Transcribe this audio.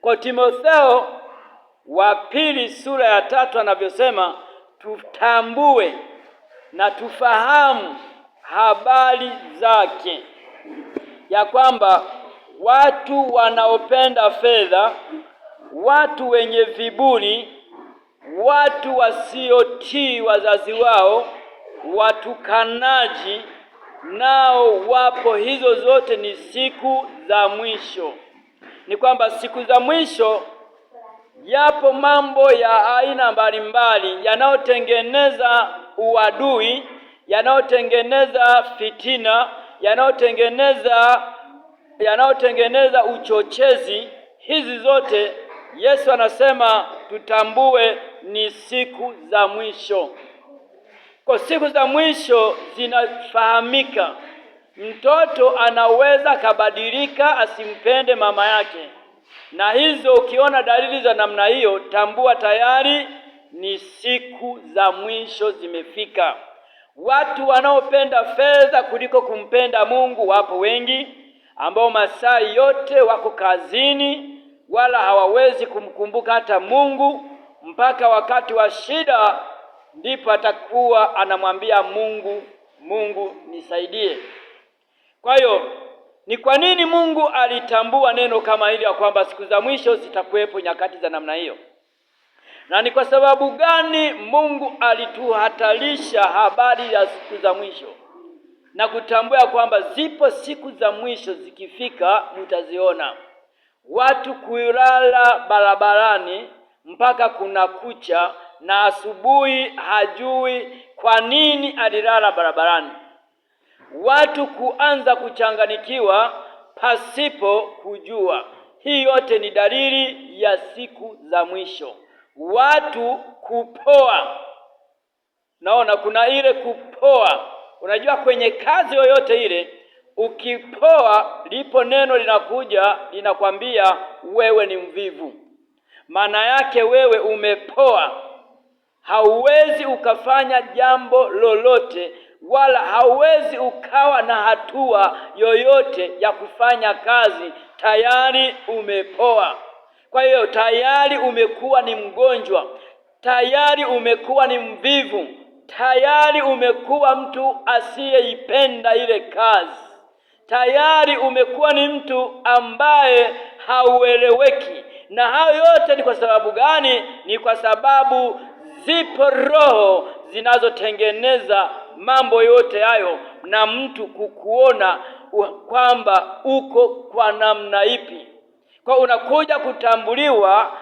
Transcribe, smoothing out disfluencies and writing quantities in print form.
Kwa Timotheo wa pili sura ya 3 anavyosema, tutambue na tufahamu habari zake, ya kwamba watu wanaopenda fedha, watu wenye viburi, watu wasiotii wazazi wao, watukanaji, nao wapo. Hizo zote ni siku za mwisho. Ni kwamba siku za mwisho yapo mambo ya aina mbalimbali yanayotengeneza uadui, yanayotengeneza fitina, yanayotengeneza uchochezi. Hizi zote Yesu anasema tutambue ni siku za mwisho. Kwa siku za mwisho zinafahamika. Mtoto anaweza kabadilika asimpende mama yake, na hizo ukiona dalili za namna hiyo, tambua tayari ni siku za mwisho zimefika. Watu wanaopenda fedha kuliko kumpenda Mungu wapo wengi, ambao masaa yote wako kazini, wala hawawezi kumkumbuka hata Mungu. Mpaka wakati wa shida ndipo atakuwa anamwambia Mungu, Mungu nisaidie. Kwa hiyo ni kwa nini Mungu alitambua neno kama hili, ya kwamba siku za mwisho zitakuwepo nyakati za namna hiyo? Na ni kwa sababu gani Mungu alituhatarisha habari ya siku za mwisho na kutambua kwamba zipo siku za mwisho, zikifika mtaziona. Watu kulala barabarani mpaka kuna kucha, na asubuhi hajui kwa nini alilala barabarani. Watu kuanza kuchanganikiwa pasipo kujua. Hii yote ni dalili ya siku za mwisho. Watu kupoa. Naona kuna ile kupoa. Unajua kwenye kazi yoyote ile, ukipoa lipo neno linakuja linakwambia wewe ni mvivu. Maana yake wewe umepoa. Hauwezi ukafanya jambo lolote, wala hauwezi ukawa na hatua yoyote ya kufanya kazi. Tayari umepoa. Kwa hiyo tayari umekuwa ni mgonjwa, tayari umekuwa ni mvivu, tayari umekuwa mtu asiyeipenda ile kazi, tayari umekuwa ni mtu ambaye haueleweki. Na hayo yote ni kwa sababu gani? Ni kwa sababu zipo roho zinazotengeneza mambo yote hayo, na mtu kukuona kwamba uko kwa namna ipi. Kwa unakuja kutambuliwa